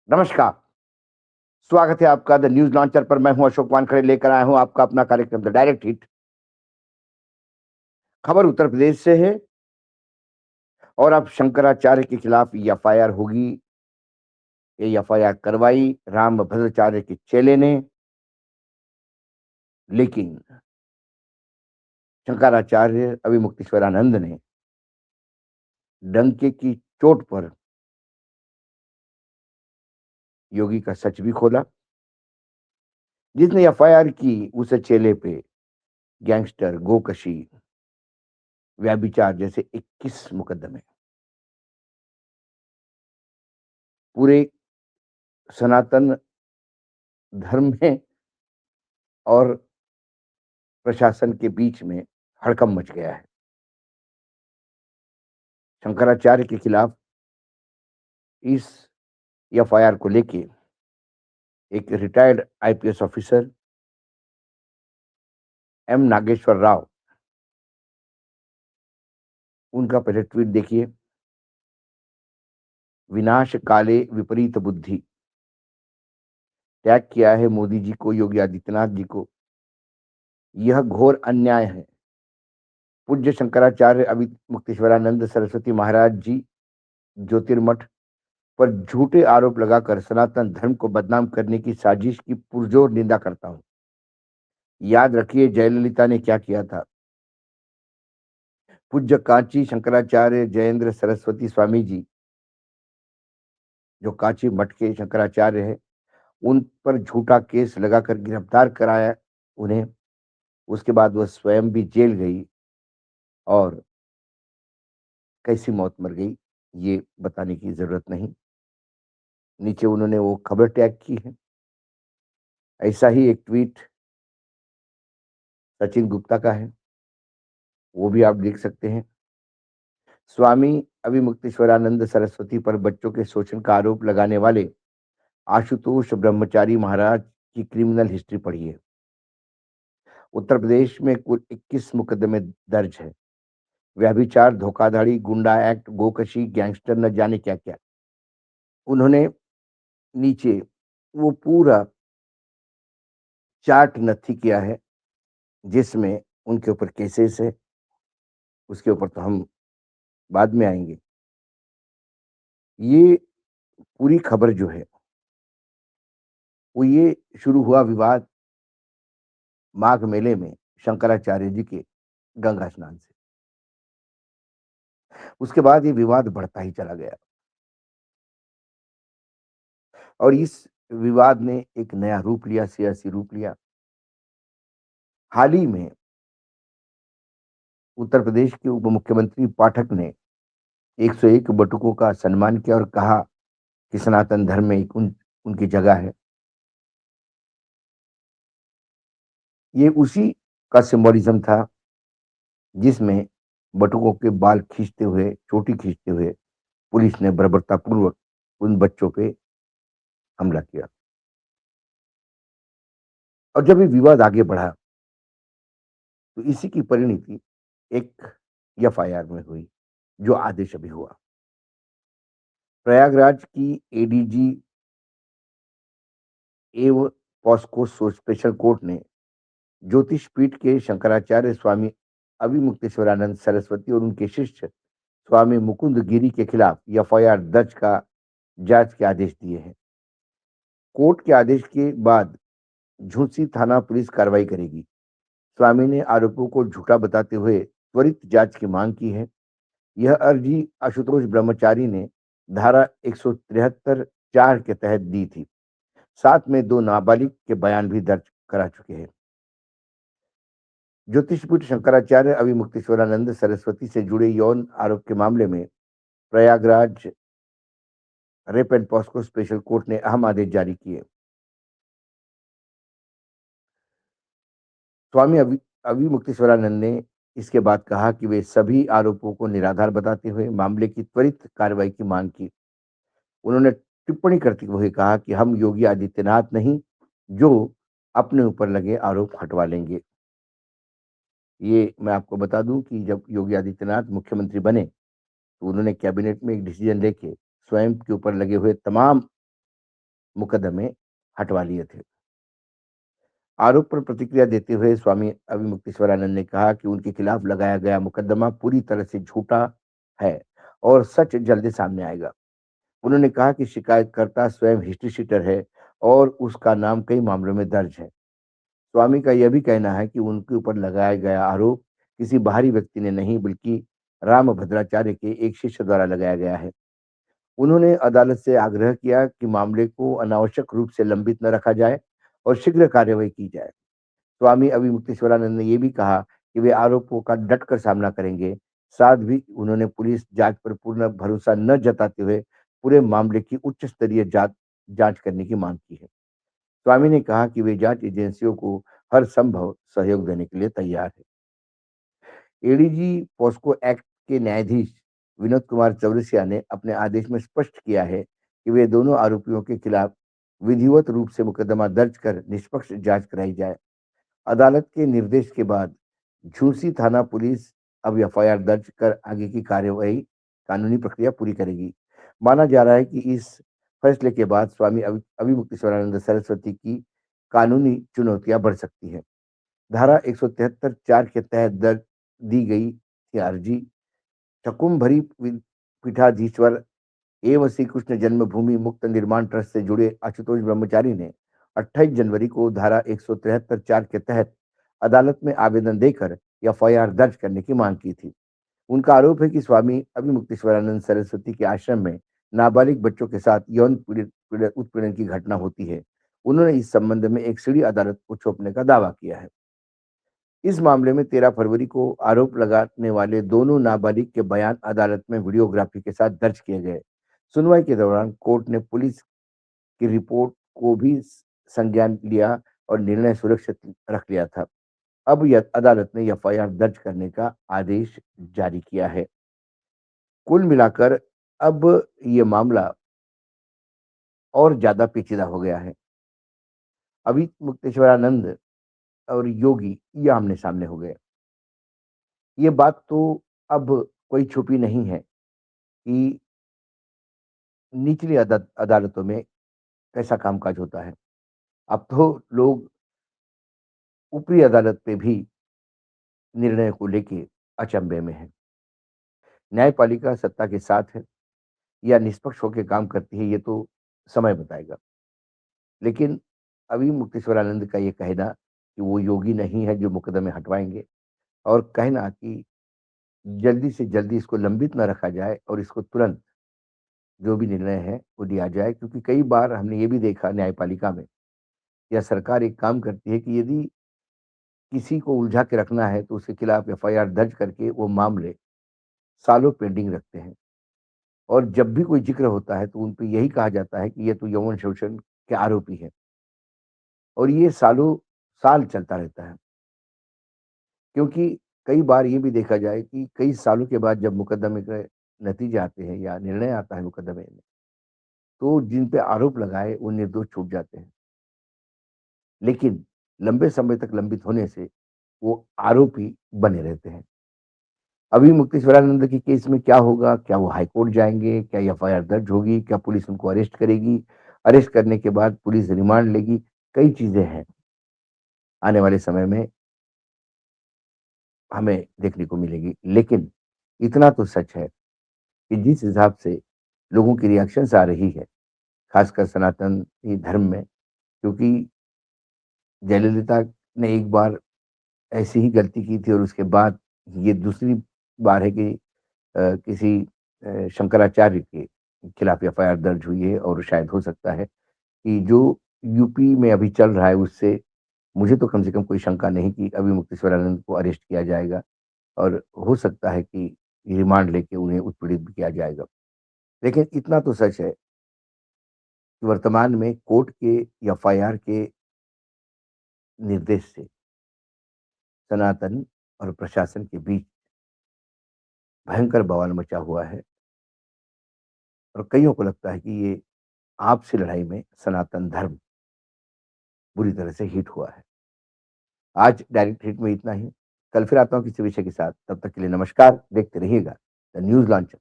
नमस्कार, स्वागत है आपका द न्यूज़ लॉन्चर पर। मैं हूं अशोक वानखड़े, लेकर आया हूं आपका अपना कार्यक्रम द डायरेक्ट हिट। खबर उत्तर प्रदेश से है और अब शंकराचार्य के खिलाफ एफआईआर होगी। ये एफआईआर करवाई रामभद्राचार्य के चेले ने, लेकिन शंकराचार्य अभिमुक्तेश्वरानंद ने डंके की चोट पर योगी का सच भी खोला। जिसने एफआईआर की उस चेले पे गैंगस्टर, गोकशी, व्यभिचार जैसे 21 मुकदमे पूरे सनातन धर्म में और प्रशासन के बीच में हड़कंप मच गया है। शंकराचार्य के खिलाफ इस एफआईआर को लेके एक retired IPS officer M Nageswara Rao, उनका पहले ट्वीट देखिए। विनाश काले विपरीत बुद्धि, टैग किया है मोदी जी को, योगी आदित्यनाथ जी को। यह घोर अन्याय है। पूज्य शंकराचार्य अभी मुक्तेश्वरानंद सरस्वती महाराज जी ज्योतिर्मठ पर झूठे आरोप लगाकर सनातन धर्म को बदनाम करने की साजिश की पुरजोर निंदा करता हूं। याद रखिए जयललिता ने क्या किया था। पूज्य कांची शंकराचार्य जयेंद्र सरस्वती स्वामी जी, जो कांची मठ के शंकराचार्य है, उन पर झूठा केस लगाकर गिरफ्तार कराया उन्हें। उसके बाद वह स्वयं भी जेल गई और कैसी मौत मर गई ये बताने की जरूरत नहीं। नीचे उन्होंने वो खबर टैग की है। ऐसा ही एक ट्वीट सचिन गुप्ता का है, वो भी आप देख सकते हैं। स्वामी अभिमुक्तेश्वरानंद सरस्वती पर बच्चों के शोषण का आरोप लगाने वाले आशुतोष ब्रह्मचारी महाराज की क्रिमिनल हिस्ट्री पढ़िए। उत्तर प्रदेश में कुल 21 मुकदमे दर्ज है। व्यभिचार, धोखाधड़ी, गुंडा एक्ट, गोकशी, गैंगस्टर, न जाने क्या क्या। उन्होंने नीचे वो पूरा चार्ट नथी किया है जिसमें उनके ऊपर केसेस है। उसके ऊपर तो हम बाद में आएंगे। ये पूरी खबर जो है वो ये शुरू हुआ विवाद माघ मेले में शंकराचार्य जी के गंगा स्नान से। उसके बाद ये विवाद बढ़ता ही चला गया और इस विवाद ने एक नया रूप लिया, सियासी रूप लिया। हाल ही में उत्तर प्रदेश के उप मुख्यमंत्री पाठक ने 101 बटुकों का सम्मान किया और कहा कि सनातन धर्म में एक उनकी जगह है। ये उसी का सिंबोलिज्म था जिसमें बटुकों के बाल खींचते हुए, चोटी खींचते हुए पुलिस ने बर्बरतापूर्वक उन बच्चों पे हमला किया। और जब ये विवाद आगे बढ़ा तो इसी की परिणति एक एफआईआर में हुई, जो आदेश अभी हुआ। प्रयागराज की एडीजी एवं पॉस्को स्पेशल कोर्ट ने ज्योतिष पीठ के शंकराचार्य स्वामी अभिमुक्तेश्वरानंद सरस्वती और उनके शिष्य स्वामी मुकुंद गिरी के खिलाफ एफआईआर दर्ज का जांच के आदेश दिए हैं। कोर्ट के आदेश के बाद झूंसी थाना पुलिस कार्रवाई करेगी। स्वामी ने आरोपों को झूठा बताते हुए त्वरित जांच की मांग की है। यह अर्जी आशुतोष ब्रह्मचारी ने धारा 173 4 के तहत दी थी। साथ में 2 नाबालिग के बयान भी दर्ज करा चुके हैं। ज्योतिषपीठ शंकराचार्य अभिमुक्तेश्वरानंद सरस्वती से जुड़े यौन आरोप के मामले में Prayagraj rape and POCSO special court ने अहम आदेश जारी किए। स्वामी अभिमुक्तेश्वरानंद ने इसके बाद कहा कि वे सभी आरोपों को निराधार बताते हुए मामले की त्वरित कार्रवाई की मांग की। उन्होंने टिप्पणी करते हुए कहा कि हम योगी आदित्यनाथ नहीं, जो अपने ऊपर लगे आरोप हटवा लेंगे। ये मैं आपको बता दूं कि जब योगी आदित्यनाथ मुख्यमंत्री बने तो उन्होंने कैबिनेट में एक डिसीजन लेके स्वयं के ऊपर लगे हुए तमाम मुकदमे हटवा लिए थे। आरोप पर प्रतिक्रिया देते हुए स्वामी अविमुक्तेश्वरानंद ने कहा कि उनके खिलाफ लगाया गया मुकदमा पूरी तरह से झूठा है और सच जल्दी सामने आएगा। उन्होंने कहा कि शिकायतकर्ता स्वयं हिस्ट्री शीटर है और उसका नाम कई मामलों में दर्ज है। स्वामी का यह भी कहना है कि उनके ऊपर लगाया गया आरोप किसी बाहरी व्यक्ति ने नहीं बल्कि रामभद्राचार्य के एक शिष्य द्वारा लगाया गया है। उन्होंने अदालत से आग्रह किया कि मामले को अनावश्यक रूप से लंबित न रखा जाए और शीघ्र कार्रवाई की जाए। स्वामी अविमुक्तेश्वरानंद ने यह भी कहा कि वे आरोपों का डटकर सामना करेंगे। साथ भी उन्होंने पुलिस जांच पर पूर्ण भरोसा न जताते हुए पूरे मामले की उच्च स्तरीय जांच जांच करने की मांग की है। स्वामी ने कहा कि वे जांच एजेंसियों को हर संभव सहयोग देने के लिए तैयार है। एडीजी पॉस्को एक्ट के न्यायाधीश विनोद कुमार चौरसिया ने अपने आदेश में स्पष्ट किया है कि वे दोनों आरोपियों के खिलाफ विधिवत रूप से मुकदमा दर्ज कर निष्पक्ष जांच कराई जाए। अदालत के निर्देश के बाद झूंसी थाना पुलिस अब एफआईआर दर्ज कर आगे की कार्यवाही कानूनी प्रक्रिया पूरी करेगी। माना जा रहा है कि इस फैसले के बाद स्वामी अविमुक्तेश्वरानंद सरस्वती की कानूनी चुनौतियां बढ़ सकती हैं। धारा 173 4 के तहत दर्ज दी गई थी अर्जी शकुंभरी पीठाधीश्वर एवं श्री कृष्ण जन्मभूमि मुक्त निर्माण ट्रस्ट से जुड़े आशुतोष ब्रह्मचारी ने 28 जनवरी को धारा 173 4 के तहत अदालत में आवेदन देकर एफआईआर दर्ज करने की मांग की थी। उनका आरोप है कि स्वामी अभिमुक्तेश्वरानंद सरस्वती के आश्रम में नाबालिग बच्चों के साथ यौन उत्पीड़न की घटना होती है। उन्होंने इस संबंध में एक सीढ़ी अदालत को सौंपने का दावा किया है। इस मामले में 13 फरवरी को आरोप लगाने वाले दोनों नाबालिग के बयान अदालत में वीडियोग्राफी के साथ दर्ज किए गए। सुनवाई के दौरान कोर्ट ने पुलिस की रिपोर्ट को भी संज्ञान लिया और निर्णय सुरक्षित रख लिया था। अब यह अदालत ने एफआईआर दर्ज करने का आदेश जारी किया है। कुल मिलाकर अब ये मामला और ज्यादा पेचीदा हो गया है। अभी मुक्तेश्वरानंद और योगी ये आमने सामने हो गए। ये बात तो अब कोई छुपी नहीं है कि निचली अदालतों में कैसा कामकाज होता है। अब तो लोग ऊपरी अदालत पे भी निर्णय को लेके अचंभे में है। न्यायपालिका सत्ता के साथ है या निष्पक्ष होकर काम करती है, ये तो समय बताएगा। लेकिन अभी मुक्तेश्वरानंद का ये कहना कि वो योगी नहीं है जो मुकदमे हटवाएंगे और कहना कि जल्दी से जल्दी इसको लंबित न रखा जाए और इसको तुरंत जो भी निर्णय है वो लिया जाए, क्योंकि कई बार हमने ये भी देखा न्यायपालिका में या सरकार एक काम करती है कि यदि किसी को उलझा के रखना है तो उसके खिलाफ एफआईआर दर्ज करके वो मामले सालों पेंडिंग रखते हैं और जब भी कोई जिक्र होता है तो उन पे यही कहा जाता है कि ये तो यौन शोषण के आरोपी है और ये सालों साल चलता रहता है। क्योंकि कई बार ये भी देखा जाए कि कई सालों के बाद जब मुकदमे के नतीजे आते हैं या निर्णय आता है मुकदमे में, तो जिन पे आरोप लगाए वो निर्दोष छूट जाते हैं। लेकिन लंबे समय तक लंबित होने से वो आरोपी बने रहते हैं। अभी मुक्तेश्वरानंद के केस में क्या होगा? क्या वो हाई कोर्ट जाएँगे? क्या एफआईआर दर्ज होगी? क्या पुलिस उनको अरेस्ट करेगी? अरेस्ट करने के बाद पुलिस रिमांड लेगी? कई चीज़ें हैं, आने वाले समय में हमें देखने को मिलेगी। लेकिन इतना तो सच है कि जिस हिसाब से लोगों की रिएक्शंस आ रही है, खासकर सनातनी धर्म में, क्योंकि जयललिता ने एक बार ऐसी ही गलती की थी और उसके बाद ये दूसरी बार है कि किसी शंकराचार्य के खिलाफ एफआईआर दर्ज हुई है और शायद हो सकता है कि जो यूपी में अभी चल रहा है उससे मुझे तो कम से कम कोई शंका नहीं कि अभी मुक्तेश्वरानंद को अरेस्ट किया जाएगा और हो सकता है कि रिमांड लेके उन्हें उत्पीड़ित भी किया जाएगा। लेकिन इतना तो सच है कि वर्तमान में कोर्ट के एफआईआर के निर्देश से सनातन और प्रशासन के बीच भयंकर बवाल मचा हुआ है और कईयों को लगता है कि ये आपसी लड़ाई में सनातन धर्म बुरी तरह से हिट हुआ है। आज डायरेक्ट हिट में इतना ही। कल फिर आता हूँ किसी विषय के साथ। तब तक के लिए नमस्कार। देखते रहिएगा द न्यूज़ लॉन्चर।